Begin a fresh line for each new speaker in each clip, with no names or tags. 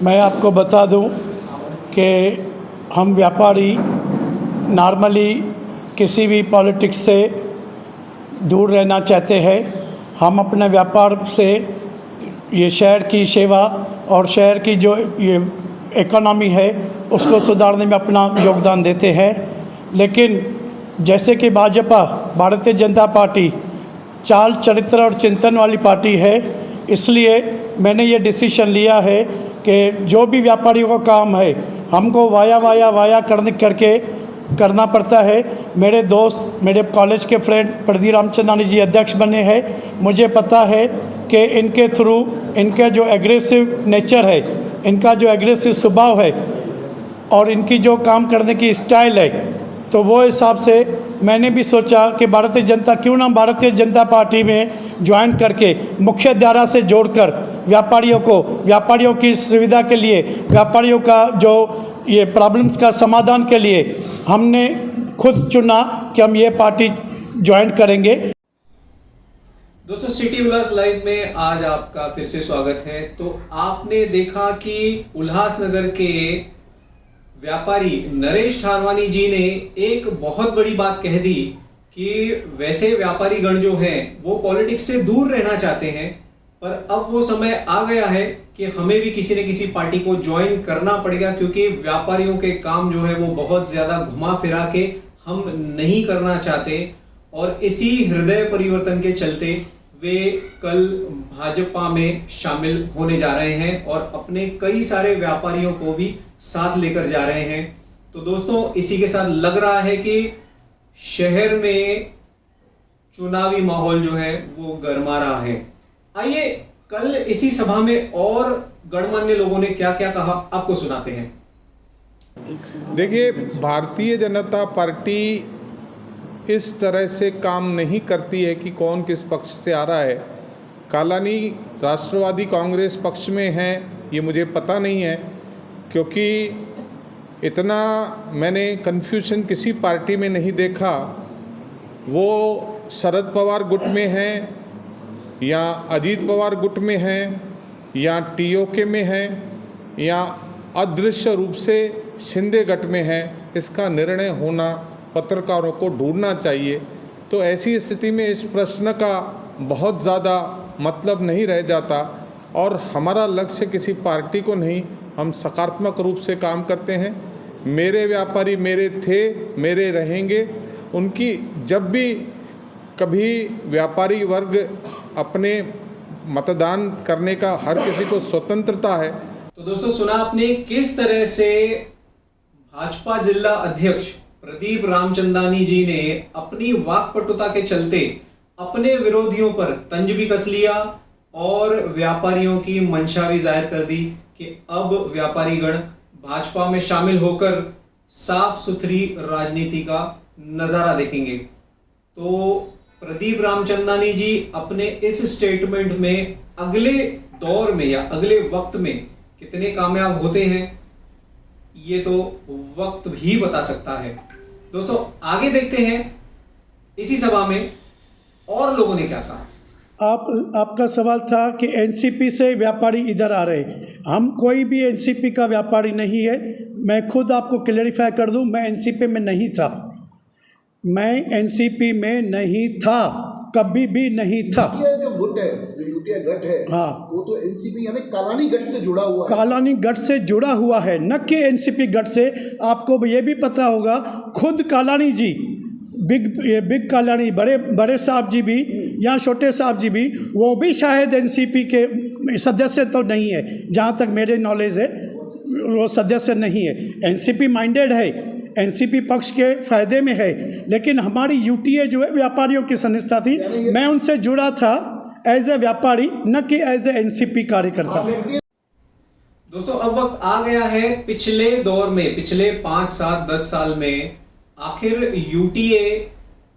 मैं आपको बता दूं कि हम व्यापारी नॉर्मली किसी भी पॉलिटिक्स से दूर रहना चाहते हैं। हम अपने व्यापार से ये शहर की सेवा और शहर की जो ये इकोनॉमी है उसको सुधारने में अपना योगदान देते हैं। लेकिन जैसे कि भाजपा भारतीय जनता पार्टी चाल चरित्र और चिंतन वाली पार्टी है, इसलिए मैंने ये डिसीजन लिया है कि जो भी व्यापारियों का काम है हमको वाया करके करना पड़ता है। मेरे दोस्त, मेरे कॉलेज के फ्रेंड प्रदीप रामचंदानी जी अध्यक्ष बने हैं। मुझे पता है कि इनके थ्रू इनका जो एग्रेसिव नेचर है, इनका जो एग्रेसिव स्वभाव है और इनकी जो काम करने की स्टाइल है, तो वो हिसाब से मैंने भी सोचा कि भारतीय जनता पार्टी में ज्वाइन करके मुख्य धारा से जोड़कर व्यापारियों की सुविधा के लिए, व्यापारियों का जो ये प्रॉब्लम्स का समाधान के लिए हमने खुद चुना कि हम ये पार्टी ज्वाइन करेंगे।
दोस्तों, सिटी उल्लास लाइव में आज आपका फिर से स्वागत है। तो आपने देखा कि उल्लासनगर के व्यापारी नरेश ठारवानी जी ने एक बहुत बड़ी बात कह दी कि वैसे व्यापारी गण जो हैं वो पॉलिटिक्स से दूर रहना चाहते हैं, पर अब वो समय आ गया है कि हमें भी किसी न किसी पार्टी को ज्वाइन करना पड़ेगा, क्योंकि व्यापारियों के काम जो है वो बहुत ज्यादा घुमा फिरा के हम नहीं करना चाहते। और इसी हृदय परिवर्तन के चलते वे कल भाजपा में शामिल होने जा रहे हैं और अपने कई सारे व्यापारियों को भी साथ लेकर जा रहे हैं। तो दोस्तों, इसी के साथ लग रहा है कि शहर में चुनावी माहौल जो है वो गर्मा रहा है। आइए कल इसी सभा में और गणमान्य लोगों ने क्या क्या कहा आपको सुनाते हैं।
देखिए, भारतीय जनता पार्टी इस तरह से काम नहीं करती है कि कौन किस पक्ष से आ रहा है। कालानी राष्ट्रवादी कांग्रेस पक्ष में है ये मुझे पता नहीं है, क्योंकि इतना मैंने कन्फ्यूजन किसी पार्टी में नहीं देखा। वो शरद पवार गुट में हैं या अजीत पवार गुट में हैं या टीओके में हैं या अदृश्य रूप से शिंदे गट में हैं, इसका निर्णय होना पत्रकारों को ढूंढना चाहिए। तो ऐसी स्थिति में इस प्रश्न का बहुत ज़्यादा मतलब नहीं रह जाता और हमारा लक्ष्य किसी पार्टी को नहीं, हम सकारात्मक रूप से काम करते हैं। मेरे व्यापारी मेरे थे, मेरे रहेंगे। उनकी जब भी कभी व्यापारी वर्ग अपने मतदान करने का हर किसी को स्वतंत्रता है।
तो दोस्तों, सुना आपने किस तरह से भाजपा जिला अध्यक्ष प्रदीप रामचंदानी जी ने अपनी वाकपटुता के चलते अपने विरोधियों पर तंज भी कस लिया और व्यापारियों की मंशा भी जाहिर कर दी कि अब व्यापारी गण भाजपा में शामिल होकर साफ सुथरी राजनीति का नजारा देखेंगे। तो प्रदीप रामचंदानी जी अपने इस स्टेटमेंट में अगले दौर में या अगले वक्त में कितने कामयाब होते हैं ये तो वक्त भी बता सकता है। दोस्तों, आगे देखते हैं इसी सभा में और लोगों ने क्या कहा।
आपका सवाल था कि एनसीपी से व्यापारी इधर आ रहे। हम कोई भी एनसीपी का व्यापारी नहीं है। मैं खुद आपको क्लेरिफाई कर दूं, मैं एनसीपी में नहीं था। मैं एनसीपी में नहीं था, कभी भी नहीं था।
जो गुट है, जो यूटीआई गठ है,
हाँ,
वो तो एनसीपी यानी कालानी गठ से जुड़ा हुआ है।
कालानी गठ से जुड़ा हुआ है, न कि एनसीपी गठ से। आपको ये भी पता होगा, खुद कालानी जी, बिग कालानी, बड़े साहब जी भी या छोटे साहब जी भी, वो भी शायद एनसीपी के सदस्य तो नहीं है। जहाँ तक मेरे नॉलेज है वो सदस्य नहीं है। एनसीपी माइंडेड है, एनसीपी पक्ष के फायदे में है, लेकिन हमारी यूटीए जो है व्यापारियों की संस्था थी। मैं उनसे जुड़ा था एज ए व्यापारी, न कि एज ए एनसीपी कार्यकर्ता।
दोस्तों, अब वक्त आ गया है पिछले दौर में, पिछले 5, 7, 10 साल में आखिर यूटीए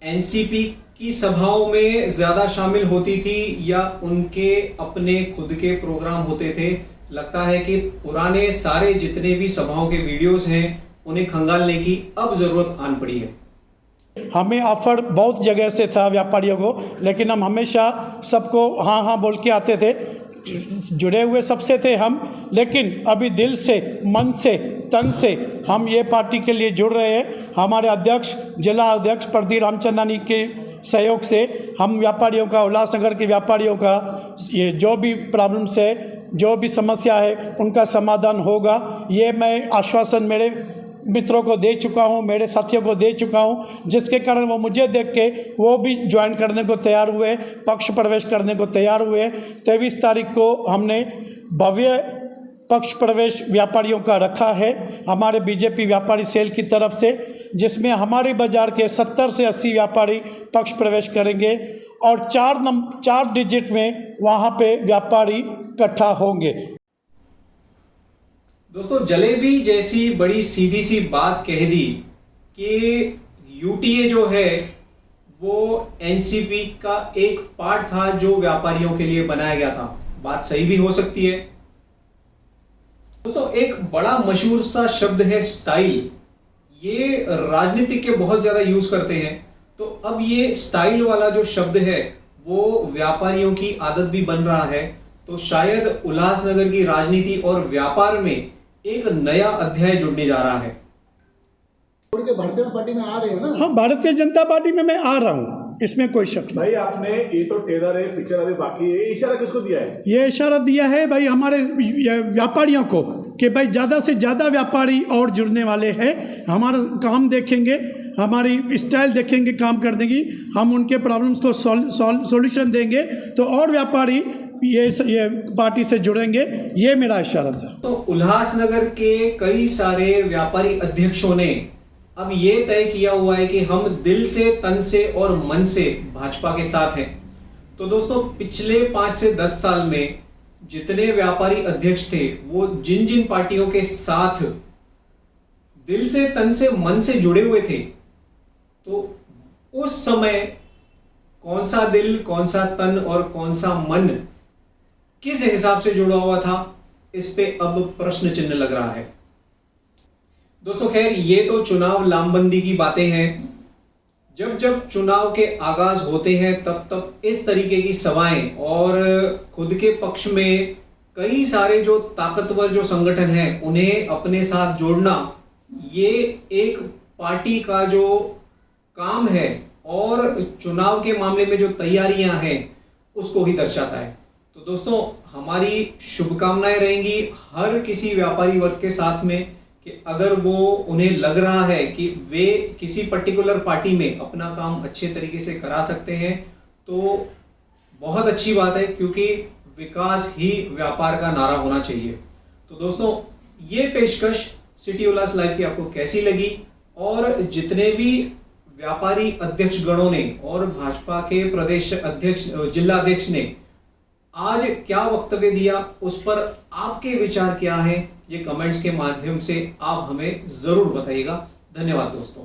एनसीपी की सभाओं में ज्यादा शामिल होती थी या उनके अपने खुद के प्रोग्राम होते थे। लगता है कि पुराने सारे जितने भी सभाओं के वीडियोस हैं उन्हें खंगालने की अब जरूरत आन पड़ी है।
हमें ऑफर बहुत जगह से था व्यापारियों को, लेकिन हम हमेशा सबको हाँ हाँ बोल के आते थे। जुड़े हुए सबसे थे हम, लेकिन अभी दिल से, मन से, तन से हम ये पार्टी के लिए जुड़ रहे हैं। हमारे अध्यक्ष, जिला अध्यक्ष प्रदीप रामचंदानी के सहयोग से हम व्यापारियों का, उल्लासनगर के व्यापारियों का ये जो भी प्रॉब्लम्स है, जो भी समस्या है, उनका समाधान होगा। ये मैं आश्वासन मेरे मित्रों को दे चुका हूँ, मेरे साथियों को दे चुका हूँ, जिसके कारण वो मुझे देख के वो भी ज्वाइन करने को तैयार हुए, पक्ष प्रवेश करने को तैयार हुए। 23 तारीख को हमने भव्य पक्ष प्रवेश व्यापारियों का रखा है हमारे बीजेपी व्यापारी सेल की तरफ से, जिसमें हमारे बाज़ार के 70 से 80 व्यापारी पक्ष प्रवेश करेंगे और 4 डिजिट में वहाँ पे व्यापारी इकट्ठा होंगे।
दोस्तों, जलेबी जैसी बड़ी सीधी सी बात कह दी कि यूटीए जो है वो एनसीपी का एक पार्ट था जो व्यापारियों के लिए बनाया गया था। बात सही भी हो सकती है। दोस्तों, एक बड़ा मशहूर सा शब्द है स्टाइल। ये राजनीतिक के बहुत ज्यादा यूज करते हैं, तो अब ये स्टाइल वाला जो शब्द है वो व्यापारियों की आदत भी बन रहा है। तो शायद उल्लासनगर की राजनीति और व्यापार में एक नया अध्याय जुड़ने जा रहा है।
छोड़ के भारतीय जनता पार्टी में आ रहे हैं ना?
हाँ, भारतीय जनता पार्टी में मैं आ रहा हूँ, इसमें कोई शक नहीं।
भाई आपने ये तो टेलर है, पिक्चर अभी बाकी है, इशारा किसको दिया है?
ये इशारा दिया है भाई हमारे व्यापारियों को कि भाई ज़्यादा से ज़्यादा व्यापारी और जुड़ने वाले हैं। हमारा काम देखेंगे, हमारी स्टाइल देखेंगे काम करने की, हम उनके प्रॉब्लम्स को सॉल्यूशन देंगे तो और व्यापारी ये पार्टी से जुड़ेंगे। ये मेरा इशारा था।
तो उल्लासनगर के कई सारे व्यापारी अध्यक्षों ने अब ये तय किया हुआ है कि हम दिल से, तन से और मन से भाजपा के साथ हैं। तो दोस्तों, पिछले 5 से 10 साल में जितने व्यापारी अध्यक्ष थे वो जिन जिन पार्टियों के साथ दिल से, तन से, मन से जुड़े हुए थे, तो उस समय कौन सा दिल, कौन सा तन और कौन सा मन किस हिसाब से जुड़ा हुआ था, इस पे अब प्रश्न चिन्ह लग रहा है। दोस्तों, खैर ये तो चुनाव लामबंदी की बातें हैं। जब जब चुनाव के आगाज होते हैं तब तब इस तरीके की सभाएं और खुद के पक्ष में कई सारे जो ताकतवर जो संगठन हैं उन्हें अपने साथ जोड़ना, ये एक पार्टी का जो काम है और चुनाव के मामले में जो तैयारियां हैं उसको ही दर्शाता है। तो दोस्तों, हमारी शुभकामनाएं रहेंगी हर किसी व्यापारी वर्ग के साथ में कि अगर वो उन्हें लग रहा है कि वे किसी पर्टिकुलर पार्टी में अपना काम अच्छे तरीके से करा सकते हैं तो बहुत अच्छी बात है, क्योंकि विकास ही व्यापार का नारा होना चाहिए। तो दोस्तों, ये पेशकश सिटी उल्लास लाइव की आपको कैसी लगी और जितने भी व्यापारी अध्यक्ष गणों ने और भाजपा के प्रदेश अध्यक्ष, जिला अध्यक्ष ने आज क्या वक्तव्य दिया, उस पर आपके विचार क्या है, ये कमेंट्स के माध्यम से आप हमें जरूर बताइएगा। धन्यवाद दोस्तों।